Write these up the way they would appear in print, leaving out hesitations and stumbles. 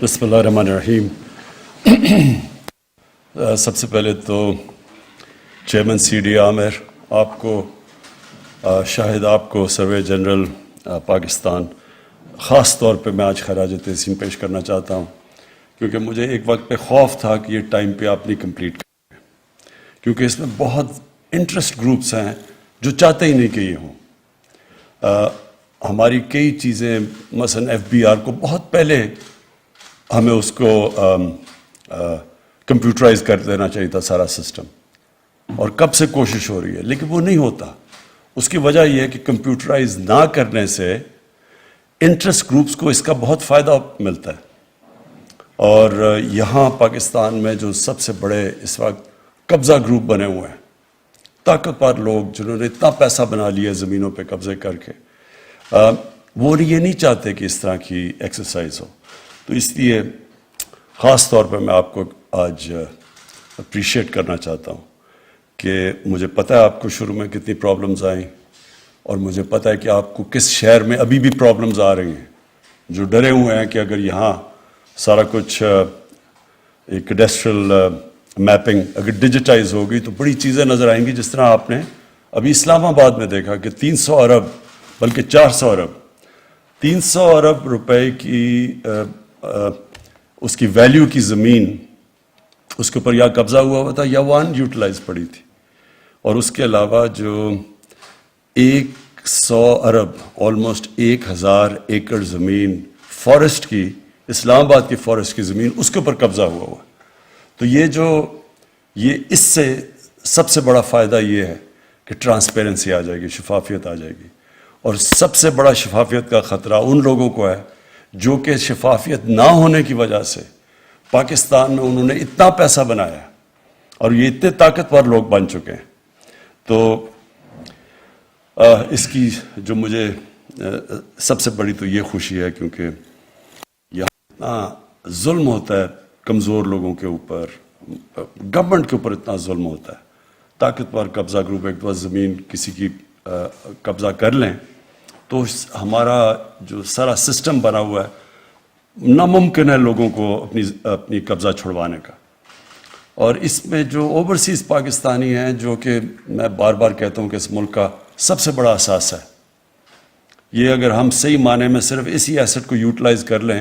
بسم اللہ الرحمن الرحیم. سب سے پہلے تو چیئرمین سی ڈی عامر آپ کو، شاہد آپ کو، سروے جنرل پاکستان، خاص طور پہ میں آج خراج تحسین پیش کرنا چاہتا ہوں، کیونکہ مجھے ایک وقت پہ خوف تھا کہ یہ ٹائم پہ آپ نہیں کمپلیٹ کریں، کیونکہ اس میں بہت انٹرسٹ گروپس ہیں جو چاہتے ہی نہیں کہ یہ ہوں. ہماری کئی چیزیں، مثلا ایف بی آر کو بہت پہلے ہمیں اس کو کمپیوٹرائز کر دینا چاہیے تھا سارا سسٹم، اور کب سے کوشش ہو رہی ہے لیکن وہ نہیں ہوتا. اس کی وجہ یہ ہے کہ کمپیوٹرائز نہ کرنے سے انٹرسٹ گروپس کو اس کا بہت فائدہ ملتا ہے. اور یہاں پاکستان میں جو سب سے بڑے اس وقت قبضہ گروپ بنے ہوئے ہیں، طاقتور لوگ جنہوں نے اتنا پیسہ بنا لیا زمینوں پہ قبضے کر کے، وہ یہ نہیں چاہتے کہ اس طرح کی ایکسرسائز ہو. تو اس لیے خاص طور پہ میں آپ کو آج اپریشیٹ کرنا چاہتا ہوں کہ مجھے پتہ ہے آپ کو شروع میں کتنی پرابلمز آئیں، اور مجھے پتہ ہے کہ آپ کو کس شہر میں ابھی بھی پرابلمز آ رہی ہیں، جو ڈرے ہوئے ہیں کہ اگر یہاں سارا کچھ ایک کیڈسٹرل میپنگ اگر ڈیجیٹائز ہوگی تو بڑی چیزیں نظر آئیں گی. جس طرح آپ نے ابھی اسلام آباد میں دیکھا کہ 300 ارب بلکہ 400 ارب 300 ارب روپے کی اس کی ویلیو کی زمین اس کے اوپر یا قبضہ ہوا تھا یا وہ ان یوٹیلائز پڑی تھی. اور اس کے علاوہ جو 100 ارب آلموسٹ 1000 ایکڑ زمین فارسٹ کی، اسلام آباد کی فارسٹ کی زمین، اس کے اوپر قبضہ ہوا. تو یہ اس سے سب سے بڑا فائدہ یہ ہے کہ ٹرانسپیرنسی آ جائے گی، شفافیت آ جائے گی. اور سب سے بڑا شفافیت کا خطرہ ان لوگوں کو ہے جو کہ شفافیت نہ ہونے کی وجہ سے پاکستان میں انہوں نے اتنا پیسہ بنایا اور یہ اتنے طاقتور لوگ بن چکے ہیں. تو اس کی جو مجھے سب سے بڑی تو یہ خوشی ہے، کیونکہ یہاں اتنا ظلم ہوتا ہے کمزور لوگوں کے اوپر، گورنمنٹ کے اوپر اتنا ظلم ہوتا ہے. طاقتور قبضہ گروپ ایک دفعہ زمین کسی کی قبضہ کر لیں تو ہمارا جو سارا سسٹم بنا ہوا ہے ناممکن ہے لوگوں کو اپنی قبضہ چھڑوانے کا. اور اس میں جو اوورسیز پاکستانی ہیں، جو کہ میں بار بار کہتا ہوں کہ اس ملک کا سب سے بڑا اثاثہ ہے، یہ اگر ہم صحیح معنی میں صرف اسی ایسٹ کو یوٹیلائز کر لیں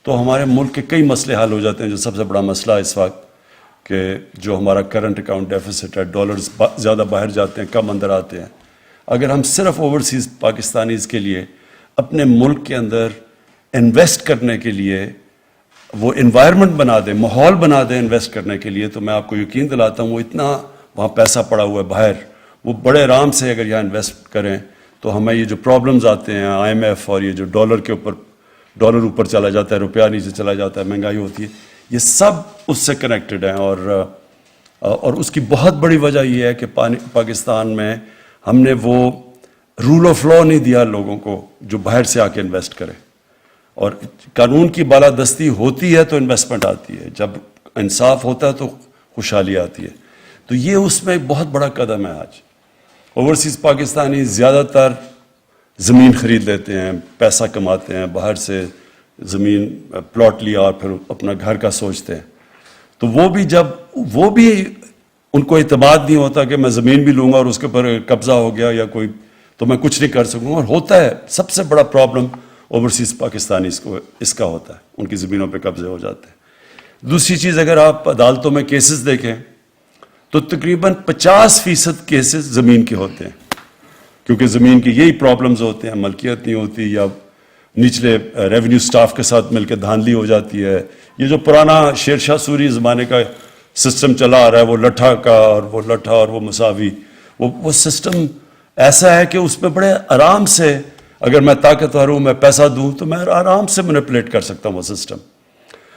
تو ہمارے ملک کے کئی مسئلے حل ہو جاتے ہیں. جو سب سے بڑا مسئلہ ہے اس وقت کہ جو ہمارا کرنٹ اکاؤنٹ ڈیفیسٹ ہے، ڈالرز زیادہ باہر جاتے ہیں، کم اندر آتے ہیں. اگر ہم صرف اوورسیز پاکستانیز کے لیے اپنے ملک کے اندر انویسٹ کرنے کے لیے وہ انوائرمنٹ بنا دیں، ماحول بنا دیں انویسٹ کرنے کے لیے، تو میں آپ کو یقین دلاتا ہوں وہ اتنا وہاں پیسہ پڑا ہوا ہے باہر، وہ بڑے آرام سے اگر یہاں انویسٹ کریں تو ہمیں یہ جو پرابلمز آتے ہیں آئی ایم ایف اور یہ جو ڈالر اوپر چلا جاتا ہے، روپیہ نیچے چلا جاتا ہے، مہنگائی ہوتی ہے، یہ سب اس سے کنیکٹڈ ہیں. اور اس کی بہت بڑی وجہ یہ ہے کہ پاکستان میں ہم نے وہ رول آف لا نہیں دیا لوگوں کو جو باہر سے آ کے انویسٹ کرے. اور قانون کی بالادستی ہوتی ہے تو انویسٹمنٹ آتی ہے، جب انصاف ہوتا ہے تو خوشحالی آتی ہے. تو یہ اس میں ایک بہت بڑا قدم ہے. آج اوورسیز پاکستانی زیادہ تر زمین خرید لیتے ہیں، پیسہ کماتے ہیں، باہر سے زمین پلاٹ لیا اور پھر اپنا گھر کا سوچتے ہیں. تو وہ بھی ان کو اعتماد نہیں ہوتا کہ میں زمین بھی لوں گا اور اس کے اوپر قبضہ ہو گیا یا کوئی تو میں کچھ نہیں کر سکوں گا. اور ہوتا ہے سب سے بڑا پرابلم اوورسیز پاکستانی اس کا ہوتا ہے، ان کی زمینوں پہ قبضے ہو جاتے ہیں. دوسری چیز، اگر آپ عدالتوں میں کیسز دیکھیں تو تقریباً 50% کیسز زمین کے ہوتے ہیں، کیونکہ زمین کی یہی پرابلمز ہوتے ہیں، ملکیت نہیں ہوتی یا نچلے ریونیو سٹاف کے ساتھ مل کے دھاندلی ہو جاتی ہے. یہ جو پرانا شیر شاہ سوری زمانے کا سسٹم چلا آ رہا ہے، وہ لٹھا کا اور وہ مساوی، وہ سسٹم ایسا ہے کہ اس میں بڑے آرام سے اگر میں طاقتور ہوں، میں پیسہ دوں تو میں آرام سے مینیپولیٹ کر سکتا ہوں وہ سسٹم.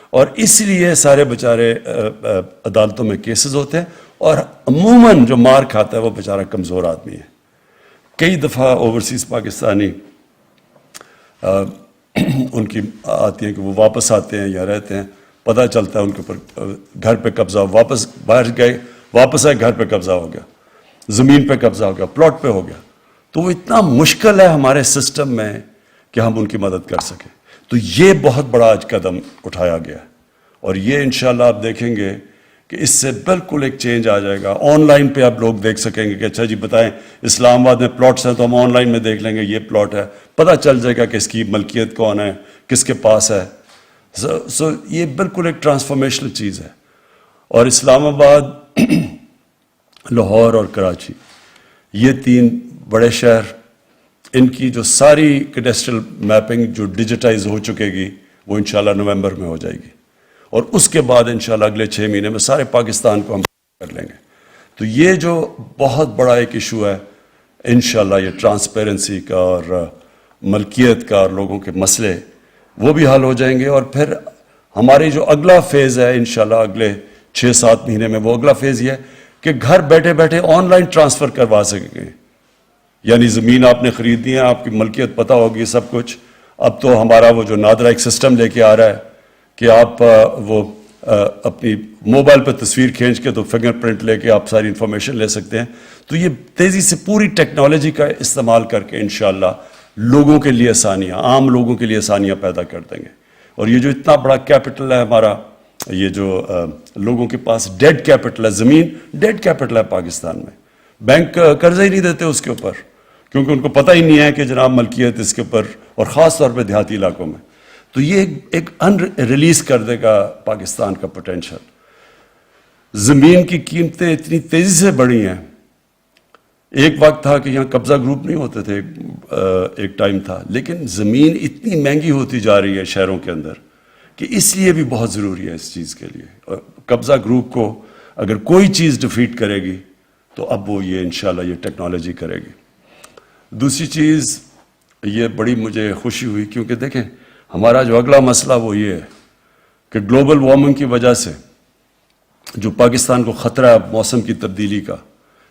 اور اس لیے سارے بیچارے عدالتوں میں کیسز ہوتے ہیں، اور عموماً جو مار کھاتا ہے وہ بیچارہ کمزور آدمی ہے. کئی دفعہ اوورسیز پاکستانی ان کی آتی ہیں کہ وہ واپس آتے ہیں یا رہتے ہیں، پتہ چلتا ہے ان کے اوپر گھر پہ قبضہ، واپس باہر گئے، واپس آئے، گھر پہ قبضہ ہو گیا، زمین پہ قبضہ ہو گیا، پلاٹ پہ ہو گیا. تو وہ اتنا مشکل ہے ہمارے سسٹم میں کہ ہم ان کی مدد کر سکیں. تو یہ بہت بڑا آج قدم اٹھایا گیا ہے، اور یہ انشاءاللہ آپ دیکھیں گے کہ اس سے بالکل ایک چینج آ جائے گا. آن لائن پہ آپ لوگ دیکھ سکیں گے کہ اچھا جی بتائیں اسلام آباد میں پلاٹس ہیں تو ہم آن لائن میں دیکھ لیں گے یہ پلاٹ ہے، پتہ چل جائے گا کہ اس کی ملکیت کون ہے، کس کے پاس ہے. سو یہ بالکل ایک ٹرانسفارمیشنل چیز ہے. اور اسلام آباد، لاہور اور کراچی، یہ 3 بڑے شہر، ان کی جو ساری کیڈسٹرل میپنگ جو ڈیجیٹائز ہو چکے گی وہ انشاءاللہ نومبر میں ہو جائے گی، اور اس کے بعد انشاءاللہ اگلے 6 مہینے میں سارے پاکستان کو ہم کر لیں گے. تو یہ جو بہت بڑا ایک ایشو ہے انشاءاللہ یہ ٹرانسپیرنسی کا اور ملکیت کا اور لوگوں کے مسئلے وہ بھی حل ہو جائیں گے. اور پھر ہماری جو اگلا فیز ہے انشاءاللہ اگلے 6-7 مہینے میں، وہ اگلا فیز یہ ہے کہ گھر بیٹھے بیٹھے آن لائن ٹرانسفر کروا سکیں گے. یعنی زمین آپ نے خریدنی ہے، آپ کی ملکیت پتہ ہوگی سب کچھ. اب تو ہمارا وہ جو نادرا ایک سسٹم لے کے آ رہا ہے کہ آپ وہ اپنی موبائل پہ تصویر کھینچ کے تو فنگر پرنٹ لے کے آپ ساری انفارمیشن لے سکتے ہیں. تو یہ تیزی سے پوری ٹیکنالوجی کا استعمال کر کے انشاءاللہ لوگوں کے لیے آسانیاں، عام لوگوں کے لیے آسانیاں پیدا کر دیں گے. اور یہ جو اتنا بڑا کیپٹل ہے ہمارا، یہ جو لوگوں کے پاس ڈیڈ کیپٹل ہے، زمین ڈیڈ کیپٹل ہے پاکستان میں. بینک قرضہ ہی نہیں دیتے اس کے اوپر، کیونکہ ان کو پتہ ہی نہیں ہے کہ جناب ملکیت اس کے اوپر، اور خاص طور پہ دیہاتی علاقوں میں. تو یہ ایک ریلیز کر دے گا پاکستان کا پوٹینشل. زمین کی قیمتیں اتنی تیزی سے بڑھی ہیں. ایک وقت تھا کہ یہاں قبضہ گروپ نہیں ہوتے تھے، ایک ٹائم تھا، لیکن زمین اتنی مہنگی ہوتی جا رہی ہے شہروں کے اندر کہ اس لیے بھی بہت ضروری ہے اس چیز کے لیے. اور قبضہ گروپ کو اگر کوئی چیز ڈیفیٹ کرے گی تو اب وہ یہ انشاءاللہ یہ ٹیکنالوجی کرے گی. دوسری چیز یہ بڑی مجھے خوشی ہوئی، کیونکہ دیکھیں ہمارا جو اگلا مسئلہ وہ یہ ہے کہ گلوبل وارمنگ کی وجہ سے جو پاکستان کو خطرہ ہے موسم کی تبدیلی کا،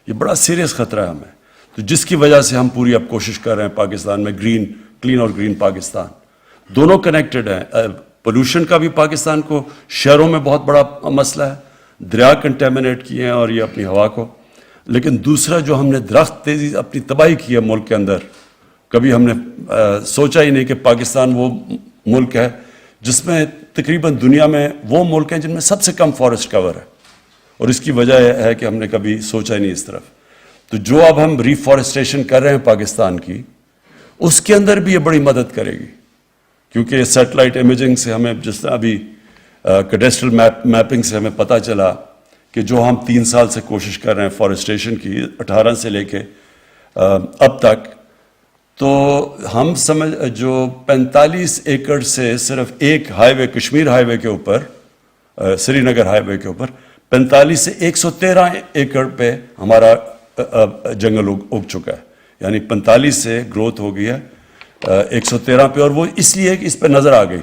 یہ بڑا سیریس خطرہ ہے ہمیں. تو جس کی وجہ سے ہم پوری اب کوشش کر رہے ہیں پاکستان میں کلین اور گرین پاکستان دونوں کنیکٹڈ ہیں. پولوشن کا بھی پاکستان کو شہروں میں بہت بڑا مسئلہ ہے، دریا کنٹیمنیٹ کیے ہیں اور یہ اپنی ہوا کو. لیکن دوسرا جو ہم نے درخت تیزی اپنی تباہی کی ہے ملک کے اندر، کبھی ہم نے سوچا ہی نہیں کہ پاکستان وہ ملک ہے جس میں تقریباً دنیا میں وہ ملک ہیں جن میں سب سے کم فارسٹ کور ہے، اور اس کی وجہ ہے کہ ہم نے کبھی سوچا ہی نہیں اس طرف. تو جو اب ہم ریفارسٹریشن کر رہے ہیں پاکستان کی، اس کے اندر بھی یہ بڑی مدد کرے گی، کیونکہ سیٹلائٹ امیجنگ سے ہمیں جس طرح ابھی کیڈسٹرل میپنگ سے ہمیں پتہ چلا کہ جو ہم 3 سال سے کوشش کر رہے ہیں فارسٹریشن کی 18 سے لے کے اب تک، تو ہم جو 45 ایکڑ سے صرف ایک ہائی وے کشمیر ہائی وے کے اوپر، سری نگر ہائی وے کے اوپر 45 سے 113 ایکڑ پہ ہمارا جنگل اگ چکا ہے. یعنی 45 سے گروتھ ہو گئی ہے 113 پہ، اور وہ اس لیے کہ اس پہ نظر آ گئی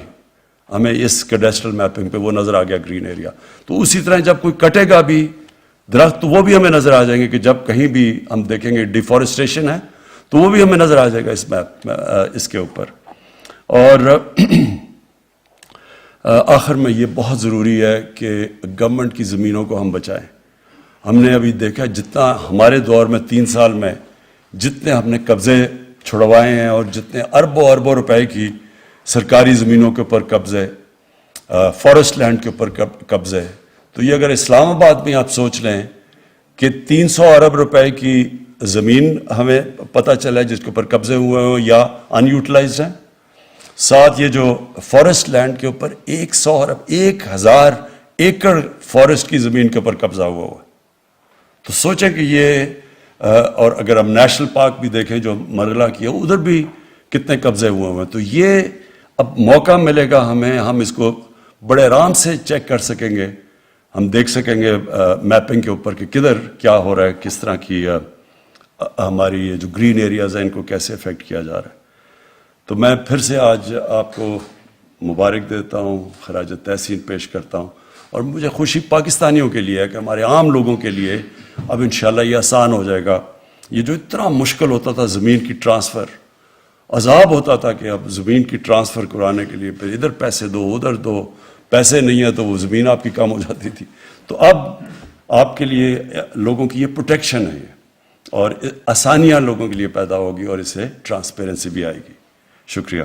ہمیں، اس کیڈسٹرل میپنگ پہ وہ نظر آ گیا گرین ایریا. تو اسی طرح جب کوئی کٹے گا بھی درخت تو وہ بھی ہمیں نظر آ جائیں گے، کہ جب کہیں بھی ہم دیکھیں گے ڈیفارسٹریشن ہے تو وہ بھی ہمیں نظر آ جائے گا اس میپ اس کے اوپر. اور آخر میں یہ بہت ضروری ہے کہ گورنمنٹ کی زمینوں کو ہم بچائیں. ہم نے ابھی دیکھا جتنا ہمارے دور میں 3 سال میں جتنے ہم نے قبضے چھڑوائے ہیں، اور جتنے اربوں اربوں روپے کی سرکاری زمینوں کے اوپر قبضے، فارسٹ لینڈ کے اوپر قبضے، تو یہ اگر اسلام آباد میں آپ سوچ لیں کہ 300 ارب روپے کی زمین ہمیں پتہ چلا ہے جس کے اوپر قبضے ہوئے ہوں یا ان یوٹیلائزڈ ہیں، ساتھ یہ جو فارسٹ لینڈ کے اوپر 100 ارب 1000 ایکڑ فارسٹ کی زمین کے اوپر قبضہ ہوا ہے. تو سوچیں کہ یہ اور اگر ہم نیشنل پارک بھی دیکھیں جو مرغلہ کی ہے، ادھر بھی کتنے قبضے ہوئے ہیں. تو یہ اب موقع ملے گا ہمیں، ہم اس کو بڑے آرام سے چیک کر سکیں گے، ہم دیکھ سکیں گے میپنگ کے اوپر کہ کدھر کیا ہو رہا ہے، کس طرح کی ہماری یہ جو گرین ایریاز ہیں ان کو کیسے افیکٹ کیا جا رہا ہے. تو میں پھر سے آج آپ کو مبارک دیتا ہوں، خراج تحسین پیش کرتا ہوں. اور مجھے خوشی پاکستانیوں کے لیے ہے کہ ہمارے عام لوگوں کے لیے اب انشاءاللہ یہ آسان ہو جائے گا. یہ جو اتنا مشکل ہوتا تھا زمین کی ٹرانسفر، عذاب ہوتا تھا کہ اب زمین کی ٹرانسفر کرانے کے لیے پھر ادھر پیسے دو ادھر دو، پیسے نہیں ہیں تو وہ زمین آپ کی کم ہو جاتی تھی. تو اب آپ کے لیے لوگوں کی یہ پروٹیکشن ہے، اور آسانیاں لوگوں کے لیے پیدا ہوگی، اور اس سے ٹرانسپیرنسی بھی آئے گی. شکریہ.